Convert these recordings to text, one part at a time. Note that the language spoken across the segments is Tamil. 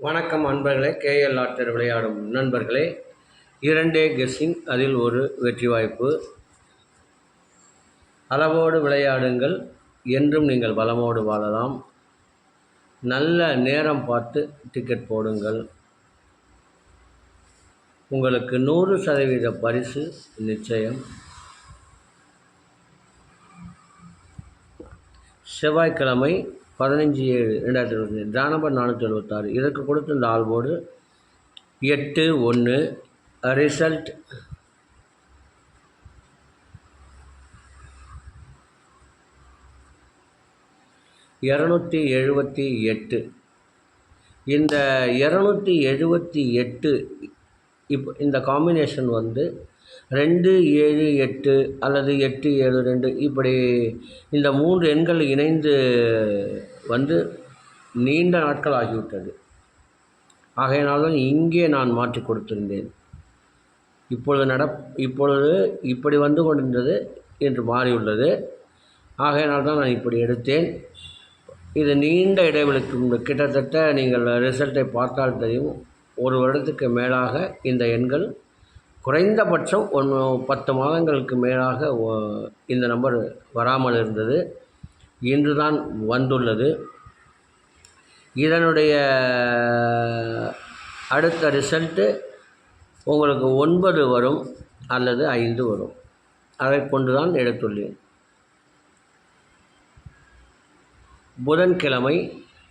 வணக்கம் அன்பர்களே. கேஎல் ஆட்டர் விளையாடும் நண்பர்களே, 2 கெஸ்ஸிங், அதில் ஒரு வெற்றி வாய்ப்பு. அளவோடு விளையாடுங்கள், என்றும் நீங்கள் வளமோடு வாழலாம். நல்ல நேரம் பார்த்து டிக்கெட் போடுங்கள். உங்களுக்கு 100% பரிசு நிச்சயம். செவ்வாய்க்கிழமை 15/7/2025 டிரா நம்பர் 476. இதற்கு கொடுத்த இந்த ஆல்போர்டு 8-1. ரிசல்ட் 278. இந்த 278 இந்த காம்பினேஷன் 2-7-8 அல்லது 8-7-2 இப்படி இந்த 3 எண்கள் இணைந்து நீண்ட நாட்கள் ஆகிவிட்டது. ஆகையினால்தான் இங்கே நான் மாற்றி கொடுத்திருந்தேன். இப்பொழுது இப்படி வந்து கொண்டிருந்தது, என்று மாறியுள்ளது. ஆகையினால்தான் நான் இப்படி எடுத்தேன். இது நீண்ட இடைவெளிக்கு கிட்டத்தட்ட நீங்கள் ரிசல்ட்டை பார்த்தால் தெரியும், 1 வருடத்துக்கு மேலாக இந்த எண்கள் குறைந்தபட்சம் 10 மாதங்களுக்கு மேலாக இந்த நம்பர் வராமல் இருந்தது. இன்று தான் வந்துள்ளது. இதனுடைய அடுத்த ரிசல்ட்டு உங்களுக்கு 9 வரும் அல்லது 5 வரும். அதை கொண்டு தான் எடுத்துள்ளேன். புதன்கிழமை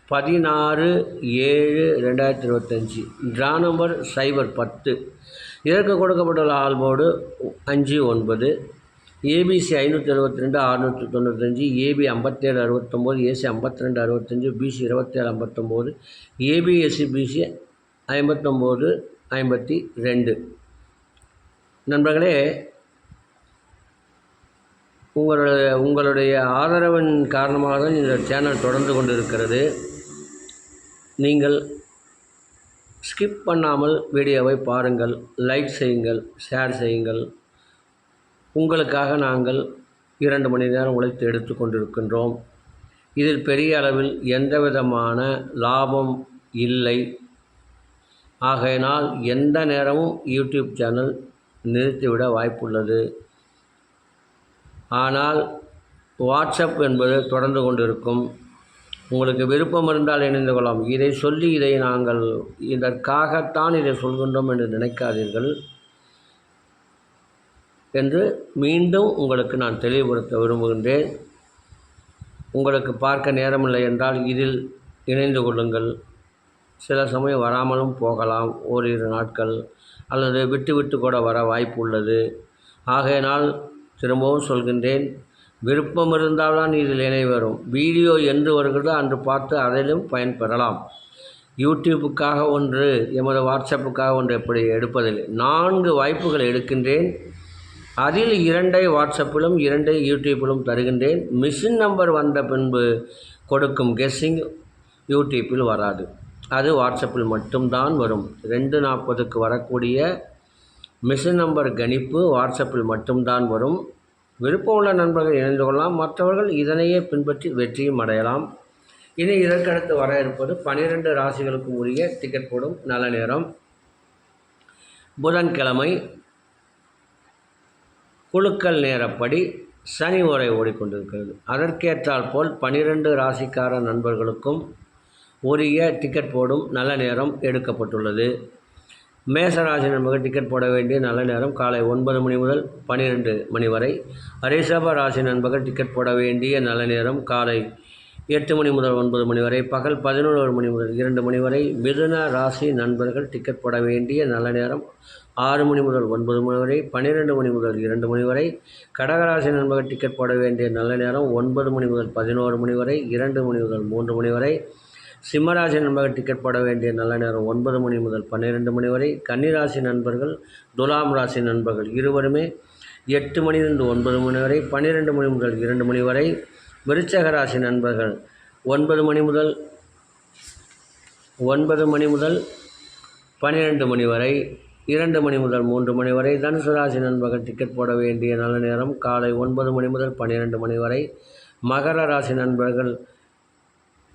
16/7/2025 டிரா நம்பர் 010. இதற்கு கொடுக்கப்பட்டுள்ள ஆல்போர்டு 5-9. A B C 572, 695, A B 5769, A C 5265, B C 2759, A B S C B C 5952. நண்பர்களே, உங்களுடைய ஆதரவின் காரணமாக தான் இந்த சேனல் தொடர்ந்து கொண்டிருக்கிறது. நீங்கள் ஸ்கிப் பண்ணாமல் வீடியோவை பாருங்கள், லைக் செய்யுங்கள், ஷேர் செய்யுங்கள். உங்களுக்காக நாங்கள் 2 மணி நேரம் உழைத்து எடுத்து கொண்டிருக்கின்றோம். இதில் பெரிய அளவில் எந்த விதமான லாபம் இல்லை. ஆகையினால் எந்த நேரமும் யூடியூப் சேனல் நிறுத்திவிட வாய்ப்புள்ளது. ஆனால் வாட்ஸ்அப் என்பது தொடர்ந்து கொண்டிருக்கும். உங்களுக்கு விருப்பம் இருந்தால் இணைந்து கொள்ளலாம். இதை சொல்லி நாங்கள் இதற்காகத்தான் இதை சொல்கின்றோம் என்று நினைக்காதீர்கள் என்று மீண்டும் உங்களுக்கு நான் தெளிவுபடுத்த விரும்புகின்றேன். உங்களுக்கு பார்க்க நேரமில்லை என்றால் இதில் இணைந்து கொள்ளுங்கள். சில சமயம் வராமலும் போகலாம், ஓரிரு நாட்கள், அல்லது விட்டு கூட வர வாய்ப்பு உள்ளது. ஆகையினால் திரும்பவும் சொல்கின்றேன், விருப்பம் இருந்தால்தான் இதில் இணை வரும். வீடியோ என்று வருகிறதோ அன்று பார்த்து அதிலும் பயன்பெறலாம். யூடியூப்புக்காக ஒன்று, எமது வாட்ஸ்அப்புக்காக ஒன்று எப்படி எடுப்பதில்லை. 4 வாய்ப்புகளை எடுக்கின்றேன். அதில் 2 வாட்ஸ்அப்பிலும் 2 யூடியூப்பிலும் தருகின்றேன். மிஷின் நம்பர் வந்த பின்பு கொடுக்கும் கெஸ்ஸிங் யூடியூப்பில் வராது, அது வாட்ஸ்அப்பில் மட்டும்தான் வரும். 2:40க்கு வரக்கூடிய மிஷின் நம்பர் கணிப்பு வாட்ஸ்அப்பில் மட்டும்தான் வரும். விருப்பம் உள்ள நண்பர்கள் இணைந்து கொள்ளலாம். மற்றவர்கள் இதனையே பின்பற்றி வெற்றியும் அடையலாம். இனி இதற்கடுத்து வர இருப்பது 12 ராசிகளுக்கும் உரிய டிக்கெட் போடும் நல்ல நேரம். புதன்கிழமை குழுக்கள் நேரப்படி சனி உரை ஓடிக்கொண்டிருக்கிறது. அதற்கேற்றால் போல் 12 ராசிக்கார நண்பர்களுக்கும் உரிய டிக்கெட் போடும் நல்ல நேரம் எடுக்கப்பட்டுள்ளது. மேசராசி நண்பர்கள் டிக்கெட் போட வேண்டிய நல்ல நேரம் காலை 9 மணி முதல் 12 மணி வரை. ரிஷப ராசி நண்பர்கள் டிக்கெட் போட வேண்டிய நல்ல நேரம் காலை 8 மணி முதல் 9 மணி வரை, பகல் 11 மணி முதல் 2 மணி வரை. மிதுன ராசி நண்பர்கள் டிக்கெட் போட வேண்டிய நல்ல நேரம் 6 மணி முதல் 9 மணி வரை, 12 மணி முதல் 2 மணி வரை. கடகராசி நண்பர்கள் டிக்கெட் போட வேண்டிய நல்ல நேரம் 9 மணி முதல் 11 மணி வரை, 2 மணி முதல் 3 மணி வரை. சிம்மராசி நண்பர்கள் டிக்கெட் போட வேண்டிய நல்ல நேரம் 9 மணி முதல் 12 மணி வரை. கன்னிராசி நண்பர்கள், துலாம் ராசி நண்பர்கள் இருவருமே 8 மணிலிருந்து 9 மணி வரை, 12 மணி முதல் 2 மணி வரை. விருச்சக ராசி நண்பர்கள் 9 மணி முதல் 12 மணி வரை, 2 மணி முதல் 3 மணி வரை. தனுசு ராசி நண்பர்கள் டிக்கெட் போட வேண்டிய நல்ல நேரம் காலை 9 மணி முதல் 12 மணி வரை. மகர ராசி நண்பர்கள்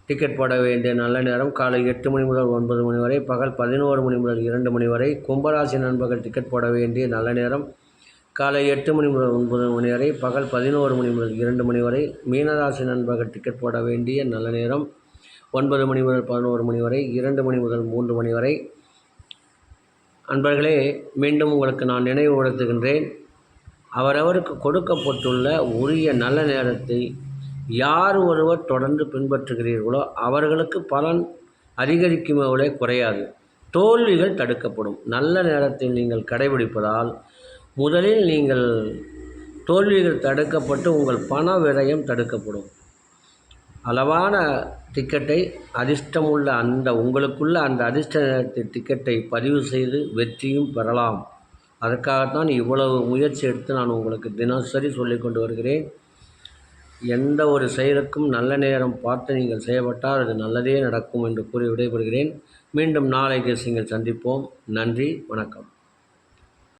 டிக்கெட் போட வேண்டிய நல்ல நேரம் காலை 8 மணி முதல் 9 மணி வரை, பகல் 11 மணி முதல் 2 மணி வரை. கும்பராசி நண்பர்கள் டிக்கெட் போட வேண்டிய நல்ல நேரம் காலை 8 மணி முதல் 9 மணி வரை, பகல் 11 மணி முதல் 2 மணி வரை. மீனராசி நண்பர்கள் டிக்கெட் போட வேண்டிய நல்ல நேரம் 9 மணி முதல் 11 மணி வரை, 2 மணி முதல் 3 மணி வரை. அன்பர்களே, மீண்டும் உங்களுக்கு நான் நினைவுபடுத்துகின்றேன், அவரவருக்கு கொடுக்கப்பட்டுள்ள உரிய நல்ல நேரத்தை யார் ஒருவர் தொடர்ந்து பின்பற்றுகிறீர்களோ அவர்களுக்கு பலன் அதிகரிக்குமே குறையாது. தோல்விகள் தடுக்கப்படும். நல்ல நேரத்தில் நீங்கள் கடைபிடிப்பதால் முதலில் நீங்கள் தோல்விகள் தடுக்கப்பட்டு உங்கள் பண விரயம் தடுக்கப்படும். அளவான டிக்கெட்டை அதிர்ஷ்டமுள்ள உங்களுக்குள்ள அந்த அதிர்ஷ்ட நேரத்தில் டிக்கெட்டை பதிவு செய்து வெற்றியும் பெறலாம். அதற்காகத்தான் இவ்வளவு முயற்சி எடுத்து நான் உங்களுக்கு தினசரி சொல்லிக் கொண்டு வருகிறேன். எந்த ஒரு செயலுக்கும் நல்ல நேரம் பார்த்து நீங்கள் செயல்பட்டால் அது நல்லதே நடக்கும் என்று கூறி விடைபெறுகிறேன். மீண்டும் நாளை நீங்கள் சந்திப்போம். நன்றி, வணக்கம்.